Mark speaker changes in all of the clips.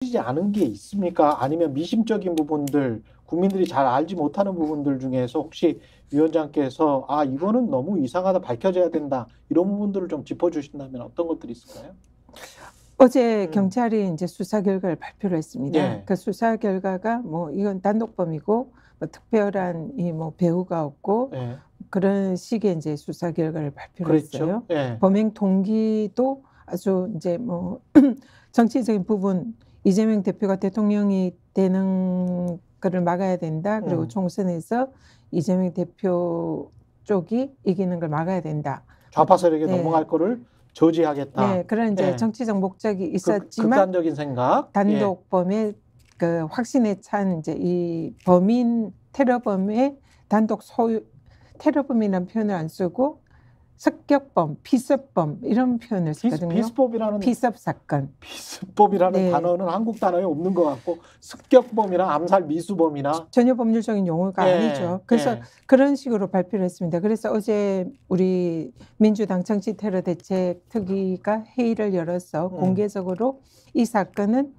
Speaker 1: 지지 않은 게 있습니까? 아니면 미심적인 부분들, 국민들이 잘 알지 못하는 부분들 중에서 혹시 위원장께서 아, 이거는 너무 이상하다, 밝혀져야 된다, 이런 부분들을 좀 짚어주신다면 어떤 것들이 있을까요?
Speaker 2: 어제
Speaker 1: 음.
Speaker 2: 경찰이 이제 수사 결과를 발표를 했습니다.
Speaker 1: 예.
Speaker 2: 그 수사 결과가 뭐 이건 단독범이고 뭐 특별한 이 뭐 배후가 없고
Speaker 1: 예.
Speaker 2: 그런 식의 이제 수사 결과를 발표를
Speaker 1: 그렇죠.
Speaker 2: 했어요.
Speaker 1: 예.
Speaker 2: 범행 동기도 아주 이제 뭐 정치적인 부분, 이재명 대표가 대통령이 되는 거를 막아야 된다. 그리고 총선에서 이재명 대표 쪽이 이기는 걸 막아야 된다.
Speaker 1: 좌파 세력에
Speaker 2: 네.
Speaker 1: 넘어갈 거를 저지하겠다.
Speaker 2: 네, 그런 이제
Speaker 1: 예.
Speaker 2: 정치적 목적이 있었지만
Speaker 1: 극단적인 생각.
Speaker 2: 단독범의 그 확신에 찬 이제 이 범인 테러범의 단독 소유, 테러범이라는 표현을 안 쓰고 습격범, 피습범 이런 표현을 썼거든요.
Speaker 1: 피습법이라는
Speaker 2: 피습 사건.
Speaker 1: 피습법이라는
Speaker 2: 네.
Speaker 1: 단어는 한국 단어에 없는 것 같고 습격범이나 암살 미수범이나
Speaker 2: 전혀 법률적인 용어가
Speaker 1: 예,
Speaker 2: 아니죠. 그래서
Speaker 1: 예.
Speaker 2: 그런 식으로 발표를 했습니다. 그래서 어제 우리 민주당 정치 테러 대책 특위가 회의를 열어서 공개적으로 이 사건은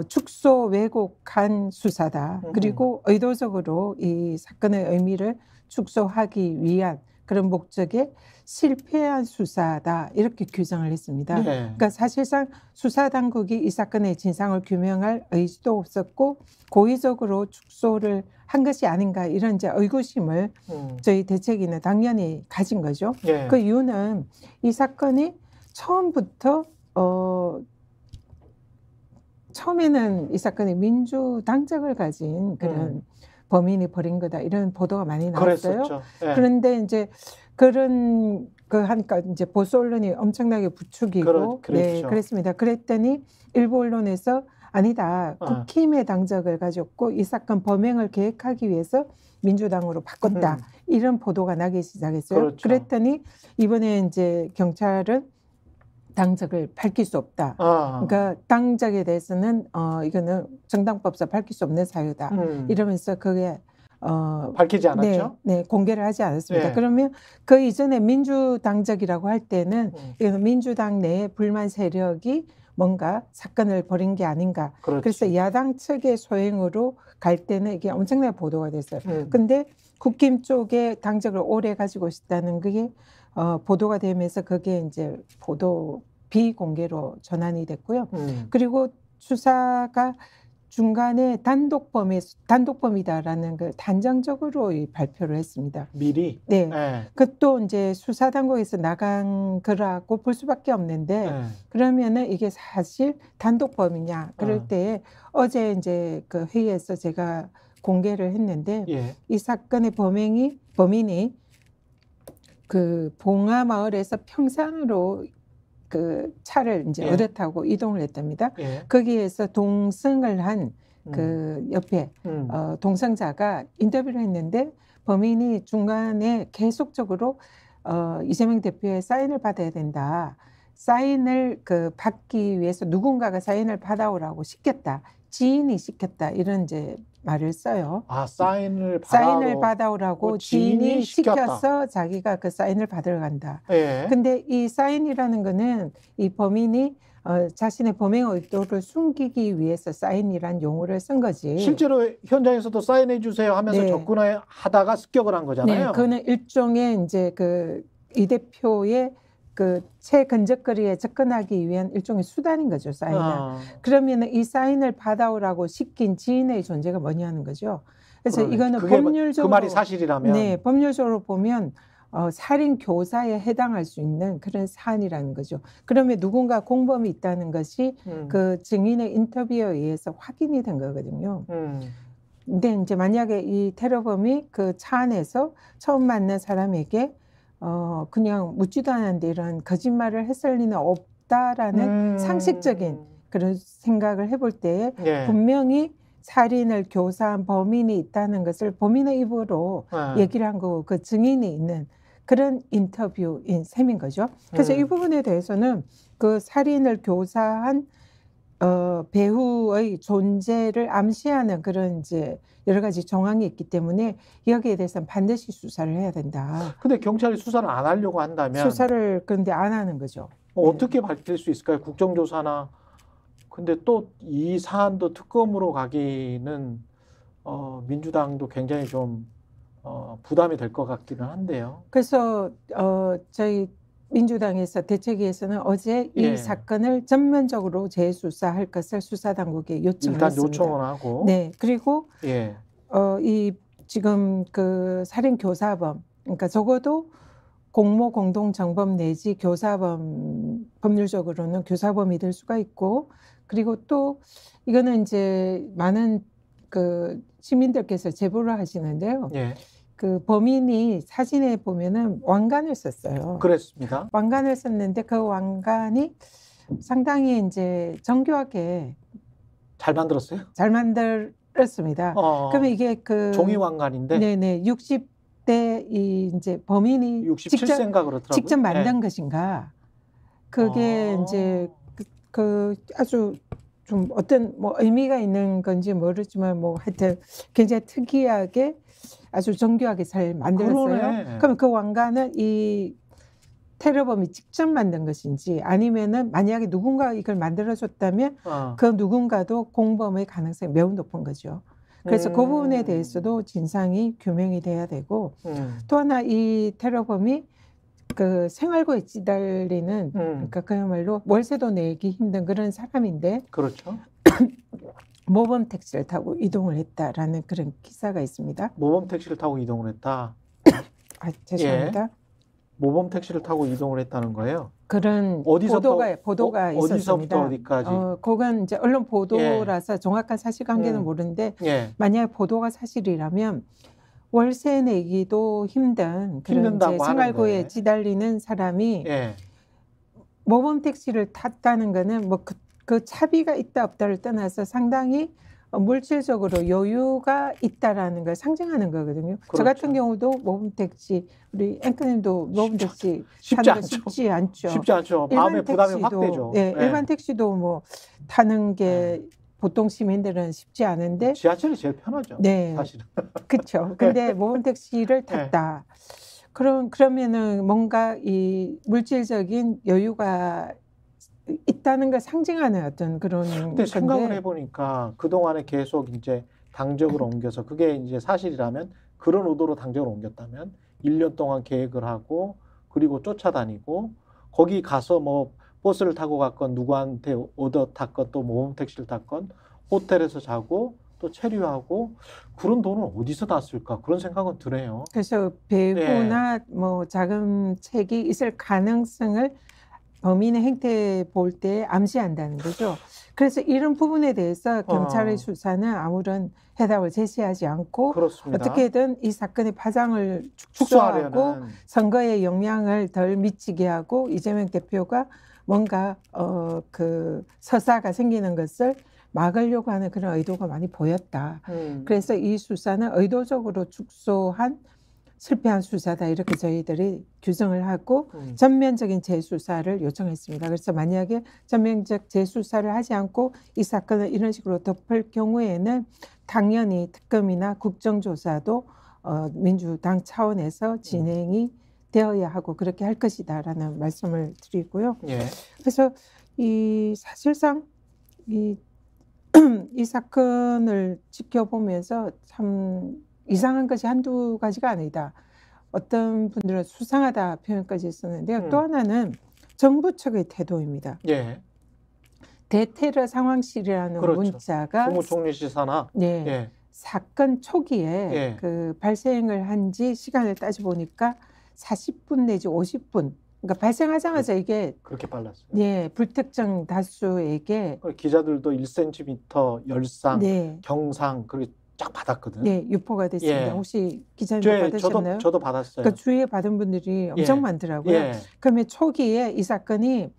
Speaker 2: 축소 왜곡한 수사다. 그리고 의도적으로 이 사건의 의미를 축소하기 위한 그런 목적에 실패한 수사다. 이렇게 규정을 했습니다.
Speaker 1: 예.
Speaker 2: 그러니까 사실상 수사당국이 이 사건의 진상을 규명할 의지도 없었고 고의적으로 축소를 한 것이 아닌가 이런 이제 의구심을 저희 대책위는 당연히 가진 거죠.
Speaker 1: 예.
Speaker 2: 그 이유는 이 사건이 처음부터 처음에는 이 사건이 민주당적을 가진 그런 범인이 벌인 거다 이런 보도가 많이 나왔어요.
Speaker 1: 그랬었죠. 예.
Speaker 2: 그런데 이제 그런 그 하니까 이제 보수 언론이 엄청나게 부추기고
Speaker 1: 그렇죠.
Speaker 2: 네, 그랬습니다. 그랬더니 일부 언론에서 아니다. 국힘의 당적을 가졌고 이 사건 범행을 계획하기 위해서 민주당으로 바꿨다. 이런 보도가 나기 시작했어요.
Speaker 1: 그렇죠.
Speaker 2: 그랬더니 이번에 이제 경찰은 당적을 밝힐 수 없다. 그러니까 당적에 대해서는 이거는 정당법상 밝힐 수 없는 사유다. 이러면서 그게
Speaker 1: 밝히지 않았죠?
Speaker 2: 네, 공개를 하지 않았습니다.
Speaker 1: 예.
Speaker 2: 그러면 그 이전에 민주당적이라고 할 때는 이거는 민주당 내에 불만 세력이 뭔가 사건을 벌인 게 아닌가.
Speaker 1: 그렇지.
Speaker 2: 그래서 야당 측의 소행으로 갈 때는 이게 엄청나게 보도가 됐어요. 근데 국힘 쪽에 당적을 오래 가지고 있다는 그게 보도가 되면서 그게 이제 보도 비공개로 전환이 됐고요. 그리고 수사가 중간에 단독범이다라는 걸 단정적으로 발표를 했습니다.
Speaker 1: 미리?
Speaker 2: 네.
Speaker 1: 예.
Speaker 2: 그것도 이제 수사당국에서 나간 거라고 볼 수밖에 없는데
Speaker 1: 예.
Speaker 2: 그러면은 이게 사실 단독범이냐 그럴 때에 어제 이제 그 회의에서 제가 공개를 했는데
Speaker 1: 예.
Speaker 2: 이 사건의 범인이 그 봉화마을에서 평산으로 그 차를 이제
Speaker 1: 예.
Speaker 2: 얻어타고 이동을 했답니다.
Speaker 1: 예.
Speaker 2: 거기에서 동승을 한 그 옆에 동승자가 인터뷰를 했는데 범인이 중간에 계속적으로 이재명 대표의 사인을 받아야 된다. 사인을 그 받기 위해서 누군가가 사인을 받아오라고 시켰다. 지인이 시켰다. 이런 이제 말을 써요.
Speaker 1: 아, 사인을
Speaker 2: 받아오라고 지인이 시켜서 자기가 그 사인을 받으러 간다.
Speaker 1: 예.
Speaker 2: 근데 이 사인이라는 거는 이 범인이 자신의 범행 의도를 숨기기 위해서 사인이란 용어를 쓴 거지.
Speaker 1: 실제로 현장에서도 사인해 주세요 하면서
Speaker 2: 네.
Speaker 1: 접근하다가 습격을 한 거잖아요.
Speaker 2: 네, 그거는 일종의 이제 그 이 대표의 그 최근접거리에 접근하기 위한 일종의 수단인 거죠, 사인은. 그러면 이 사인을 받아오라고 시킨 지인의 존재가 뭐냐는 거죠. 그래서
Speaker 1: 그러네.
Speaker 2: 이거는
Speaker 1: 그게
Speaker 2: 법률적으로
Speaker 1: 그 말이 사실이라면
Speaker 2: 네, 법률적으로 보면 살인 교사에 해당할 수 있는 그런 사안이라는 거죠. 그러면 누군가 공범이 있다는 것이 그 증인의 인터뷰에 의해서 확인이 된 거거든요. 근데 이제 만약에 이 테러범이 그 차 안에서 처음 만난 사람에게 그냥 묻지도 않았는데 이런 거짓말을 했을 리는 없다라는 상식적인 그런 생각을 해볼 때에
Speaker 1: 예.
Speaker 2: 분명히 살인을 교사한 범인이 있다는 것을 범인의 입으로 얘기를 한 거고 그 증인이 있는 그런 인터뷰인 셈인 거죠. 그래서 이 부분에 대해서는 그 살인을 교사한 배후의 존재를 암시하는 그런 이제 여러 가지 정황이 있기 때문에 여기에 대해서는 반드시 수사를 해야 된다.
Speaker 1: 근데 경찰이 수사를 안 하려고 한다면
Speaker 2: 수사를 그런데 안 하는 거죠.
Speaker 1: 어떻게 밝힐 수 있을까요? 국정조사나 근데 또 이 사안도 특검으로 가기는 민주당도 굉장히 좀 부담이 될 것 같기는 한데요.
Speaker 2: 그래서 저희 민주당에서 대책위에서는 어제 이
Speaker 1: 예.
Speaker 2: 사건을 전면적으로 재수사할 것을 수사당국에 요청을
Speaker 1: 일단
Speaker 2: 했습니다.
Speaker 1: 요청을 하고.
Speaker 2: 네, 그리고
Speaker 1: 예.
Speaker 2: 이 지금 그 살인 교사범, 그러니까 적어도 공모 공동 정범 내지 교사범, 법률적으로는 교사범이 될 수가 있고, 그리고 또 이거는 이제 많은 그 시민들께서 제보를 하시는데요.
Speaker 1: 예.
Speaker 2: 그 범인이 사진에 보면은 왕관을 썼어요.
Speaker 1: 그랬습니다.
Speaker 2: 왕관을 썼는데 그 왕관이 상당히 이제 정교하게
Speaker 1: 잘 만들었어요?
Speaker 2: 잘 만들었습니다. 그러면 이게 그
Speaker 1: 종이 왕관인데
Speaker 2: 네네 60대 이 이제 범인이
Speaker 1: 67세인가 그렇더라고요.
Speaker 2: 직접 만든
Speaker 1: 예.
Speaker 2: 것인가? 그게 이제 그 아주 좀 어떤 뭐 의미가 있는 건지 모르지만 뭐 하여튼 굉장히 특이하게 아주 정교하게 잘 만들었어요.
Speaker 1: 그러네.
Speaker 2: 그럼 그 왕관은 이 테러범이 직접 만든 것인지 아니면은 만약에 누군가 이걸 만들어줬다면 그 누군가도 공범의 가능성이 매우 높은 거죠. 그래서 그 부분에 대해서도 진상이 규명이 돼야 되고 또 하나 이 테러범이 그 생활고에 찌달리는 그러니까 그야말로 월세도 내기 힘든 그런 사람인데
Speaker 1: 그렇죠.
Speaker 2: 모범 택시를 타고 이동을 했다라는 그런 기사가 있습니다.
Speaker 1: 모범 택시를 타고 이동을 했다.
Speaker 2: 아, 죄송합니다.
Speaker 1: 모범 택시를 타고 이동을 했다는 거예요.
Speaker 2: 그런
Speaker 1: 어디서부터
Speaker 2: 보도가 있었습니다.
Speaker 1: 어디서부터 어디까지?
Speaker 2: 그건 이제 언론 보도라서 정확한 사실관계는 모르는데
Speaker 1: 예.
Speaker 2: 만약 보도가 사실이라면 월세 내기도 힘든 그런 이제 생활고에
Speaker 1: 하는데.
Speaker 2: 찌달리는 사람이
Speaker 1: 예.
Speaker 2: 모범 택시를 탔다는 거는 뭐 그 차비가 있다 없다를 떠나서 상당히 물질적으로 여유가 있다라는 걸 상징하는 거거든요.
Speaker 1: 그렇죠.
Speaker 2: 저 같은 경우도 모범 택시, 우리 앵커님도 모범 택시
Speaker 1: 쉽지
Speaker 2: 타는 거
Speaker 1: 않죠.
Speaker 2: 쉽지 않죠.
Speaker 1: 쉽지 않죠. 마음의 부담이 확 되죠.
Speaker 2: 네, 일반 택시도 뭐 타는 게 보통 시민들은 쉽지 않은데
Speaker 1: 지하철이 제일 편하죠.
Speaker 2: 네,
Speaker 1: 사실은.
Speaker 2: 그렇죠. 근데 모범 택시를 탔다. 그러면은 뭔가 이 물질적인 여유가 있다는 걸 상징하는 어떤 그런
Speaker 1: 근데 생각을 해보니까 그동안에 계속 이제 당적을 옮겨서 그게 이제 사실이라면 그런 의도로 당적을 옮겼다면 1년 동안 계획을 하고 그리고 쫓아다니고 거기 가서 뭐 버스를 타고 갔건 누구한테 얻어 탔건 또 모범 택시를 탔건 호텔에서 자고 또 체류하고 그런 돈은 어디서 났을까 그런 생각은 드네요.
Speaker 2: 그래서 배후나 뭐 자금책이 있을 가능성을 범인의 행태 볼 때 암시한다는 거죠. 그래서 이런 부분에 대해서 경찰의 수사는 아무런 해답을 제시하지 않고
Speaker 1: 그렇습니다.
Speaker 2: 어떻게든 이 사건의 파장을 축소하고 선거에 영향을 덜 미치게 하고 이재명 대표가 뭔가 그 서사가 생기는 것을 막으려고 하는 그런 의도가 많이 보였다. 그래서 이 수사는 의도적으로 축소한 실패한 수사다 이렇게 저희들이 규정을 하고 전면적인 재수사를 요청했습니다. 그래서 만약에 전면적 재수사를 하지 않고 이 사건을 이런 식으로 덮을 경우에는 당연히 특검이나 국정조사도 민주당 차원에서 진행이 되어야 하고 그렇게 할 것이다라는 말씀을 드리고요. 그래서 이 사실상 이 사건을 지켜보면서 참 이상한 것이 한두 가지가 아니다. 어떤 분들은 수상하다 표현까지 했었는데요. 또 하나는 정부 측의 태도입니다. 대테러 상황실이라는 문자가
Speaker 1: 국무총리실 산하
Speaker 2: 사건 초기에 그 발생을 한 지 시간을 따져보니까 40분 내지 50분 그러니까 발생하자마자 이게
Speaker 1: 그렇게 빨랐어요.
Speaker 2: 불특정 다수에게
Speaker 1: 기자들도 1cm 열상, 경상 그렇게 쫙 받았거든요.
Speaker 2: 네, 유포가 됐습니다. 혹시 기자님도 받으셨나요?
Speaker 1: 저도 받았어요.
Speaker 2: 그러니까 주위에 받은 분들이 엄청 많더라고요. 그러면 초기에 이 사건이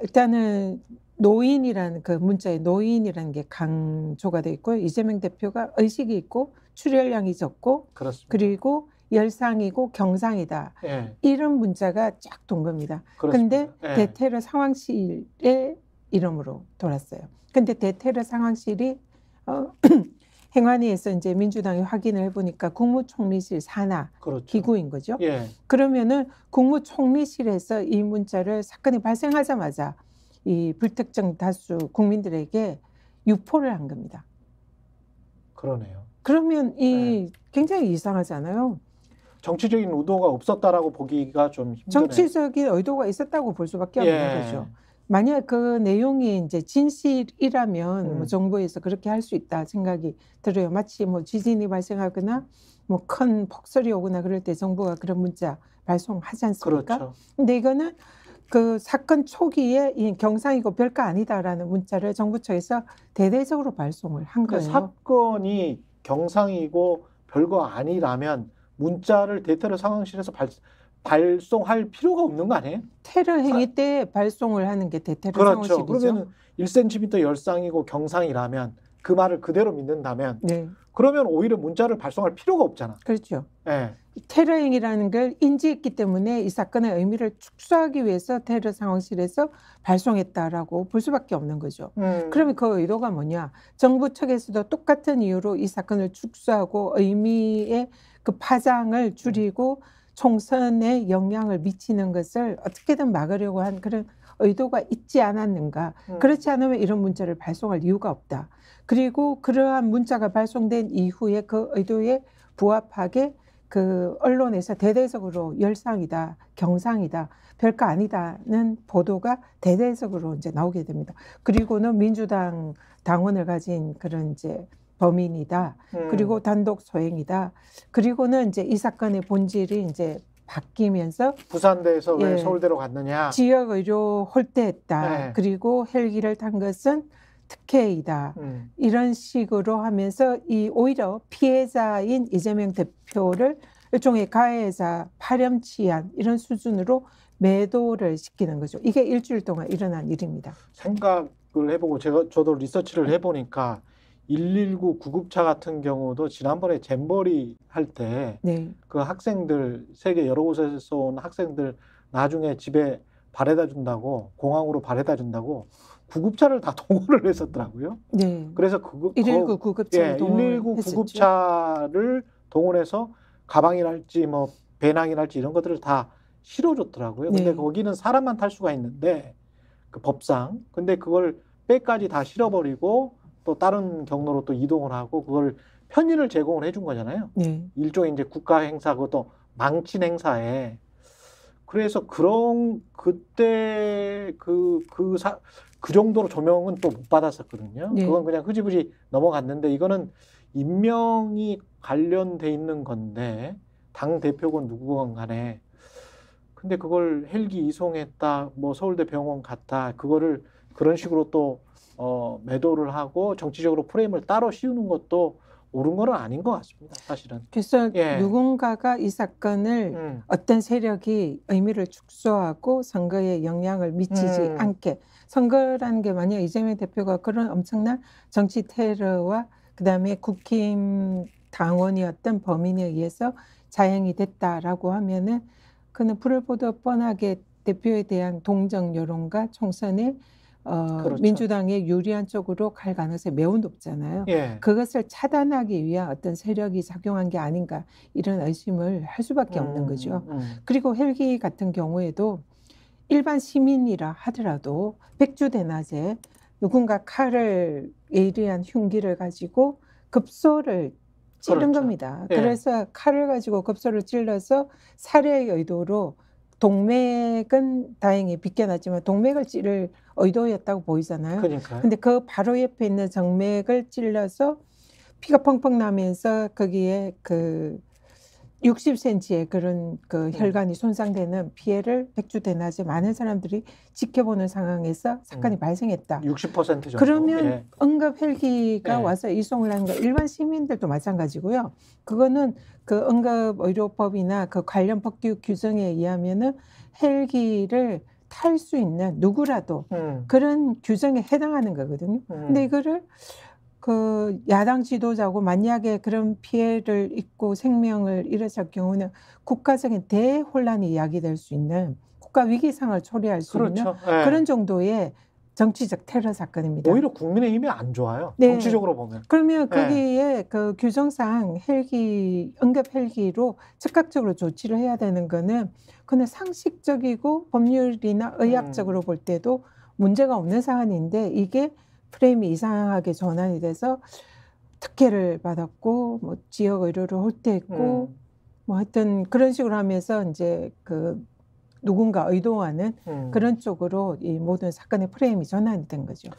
Speaker 2: 일단은 노인이라는 그 문자에 노인이라는 게 강조가 돼 있고요. 이재명 대표가 의식이 있고 출혈량이 적고 그리고 열상이고 경상이다. 이런 문자가 쫙 돈 겁니다. 그런데 대테러 상황실의 이름으로 돌았어요. 근데 대테러 상황실이 행안위에서 이제 민주당이 확인을 해보니까 국무총리실 산하 기구인 거죠. 그러면은 국무총리실에서 이 문자를 사건이 발생하자마자 이 불특정 다수 국민들에게 유포를 한 겁니다.
Speaker 1: 그러네요.
Speaker 2: 그러면 이 굉장히 이상하잖아요.
Speaker 1: 정치적인 의도가 없었다라고 보기가 좀 힘드네요.
Speaker 2: 정치적인 의도가 있었다고 볼 수밖에 없는 거죠. 만약 그 내용이 이제 진실이라면 뭐 정부에서 그렇게 할 수 있다 생각이 들어요. 마치 뭐 지진이 발생하거나 뭐 큰 폭설이 오거나 그럴 때 정부가 그런 문자 발송하지 않습니까?
Speaker 1: 그렇죠.
Speaker 2: 근데 이거는 그 사건 초기에 이 경상이고 별거 아니다라는 문자를 정부 측에서 대대적으로 발송을 한 거예요.
Speaker 1: 사건이 경상이고 별거 아니라면 문자를 대테러 상황실에서 발송할 필요가 없는 거 아니에요?
Speaker 2: 테러 행위 때 발송을 하는 게 대테러
Speaker 1: 그렇죠.
Speaker 2: 상황식이죠.
Speaker 1: 그러면 1cm 열상이고 경상이라면 그 말을 그대로 믿는다면
Speaker 2: 네.
Speaker 1: 그러면 오히려 문자를 발송할 필요가 없잖아.
Speaker 2: 그렇죠.
Speaker 1: 네.
Speaker 2: 테러 행위라는 걸 인지했기 때문에 이 사건의 의미를 축소하기 위해서 테러 상황실에서 발송했다라고 볼 수밖에 없는 거죠. 그러면 그 의도가 뭐냐? 정부 측에서도 똑같은 이유로 이 사건을 축소하고 의미의 그 파장을 줄이고 총선에 영향을 미치는 것을 어떻게든 막으려고 한 그런 의도가 있지 않았는가. 그렇지 않으면 이런 문자를 발송할 이유가 없다. 그리고 그러한 문자가 발송된 이후에 그 의도에 부합하게 그 언론에서 대대적으로 열상이다, 경상이다, 별거 아니다는 보도가 대대적으로 이제 나오게 됩니다. 그리고는 민주당 당원을 가진 그런 이제 범인이다. 그리고 단독 소행이다. 그리고는 이제 이 사건의 본질이 이제 바뀌면서
Speaker 1: 부산대에서 왜 서울대로 갔느냐.
Speaker 2: 지역 의료 홀대했다. 그리고 헬기를 탄 것은 특혜이다. 이런 식으로 하면서 이 오히려 피해자인 이재명 대표를 일종의 가해자 파렴치한 이런 수준으로 매도를 시키는 거죠. 이게 일주일 동안 일어난 일입니다.
Speaker 1: 생각을 해보고 저도 리서치를 해보니까 119 구급차 같은 경우도 지난번에 잼버리 할 때 그 학생들 세계 여러 곳에서 온 학생들 나중에 집에 바래다 준다고 공항으로 바래다 준다고 구급차를 다 동원을 했었더라고요.
Speaker 2: 네.
Speaker 1: 그래서
Speaker 2: 119 구급차를
Speaker 1: 119 구급차를 동원해서 가방이랄지 뭐 배낭이랄지 이런 것들을 다 실어줬더라고요. 근데 거기는 사람만 탈 수가 있는데 그 법상 근데 그걸 백까지 다 실어버리고 또 다른 경로로 또 이동을 하고 그걸 편의를 제공을 해준 거잖아요. 일종의 이제 국가 행사 그것도 망친 행사에 그래서 그때 그 정도로 조명은 또 못 받았었거든요. 그건 그냥 흐지부지 넘어갔는데 이거는 인명이 관련돼 있는 건데 당 대표건 누구건 간에 근데 그걸 헬기 이송했다 뭐 서울대 병원 갔다 그거를 그런 식으로 또 매도를 하고 정치적으로 프레임을 따로 씌우는 것도 옳은 건 아닌 것 같습니다. 사실은.
Speaker 2: 그래서 누군가가 이 사건을 어떤 세력이 의미를 축소하고 선거에 영향을 미치지 않게 선거라는 게 만약 이재명 대표가 그런 엄청난 정치 테러와 그다음에 국힘 당원이었던 범인에 의해서 자행이 됐다라고 하면은 그는 불을 보듯 뻔하게 대표에 대한 동정 여론과 총선에
Speaker 1: 그렇죠.
Speaker 2: 민주당에 유리한 쪽으로 갈 가능성이 매우 높잖아요. 그것을 차단하기 위한 어떤 세력이 작용한 게 아닌가 이런 의심을 할 수밖에 없는 거죠. 그리고 헬기 같은 경우에도 일반 시민이라 하더라도 백주대낮에 누군가 칼을 예리한 흉기를 가지고 급소를 찌른 겁니다. 그래서 칼을 가지고 급소를 찔러서 살해의 의도로 동맥은 다행히 비껴났지만 동맥을 찌를 의도였다고 보이잖아요. 근데 그 바로 옆에 있는 정맥을 찔러서 피가 펑펑 나면서 거기에 그 60cm의 그런 그 혈관이 손상되는 피해를 백주대낮에 많은 사람들이 지켜보는 상황에서 사건이 발생했다.
Speaker 1: 60% 정도.
Speaker 2: 그러면 응급 헬기가 와서 이송을 하는 거 일반 시민들도 마찬가지고요. 그거는 그 응급의료법이나 그 관련 법규 규정에 의하면은 헬기를 탈 수 있는 누구라도 그런 규정에 해당하는 거거든요. 근데 이거를 그 야당 지도자고 만약에 그런 피해를 입고 생명을 잃었을 경우는 국가적인 대혼란이 야기될 수 있는 국가 위기상을 초래할 수 있는 그런 정도의 정치적 테러 사건입니다.
Speaker 1: 오히려 국민의힘이 안 좋아요. 정치적으로 보면.
Speaker 2: 그러면 거기에 그 규정상 헬기, 응급 헬기로 즉각적으로 조치를 해야 되는 거는 그는 상식적이고 법률이나 의학적으로 볼 때도 문제가 없는 사안인데 이게 프레임이 이상하게 전환이 돼서 특혜를 받았고 뭐 지역 의료를 홀대했고 뭐 하여튼 그런 식으로 하면서 이제 그 누군가 의도하는 그런 쪽으로 이 모든 사건의 프레임이 전환이 된 거죠.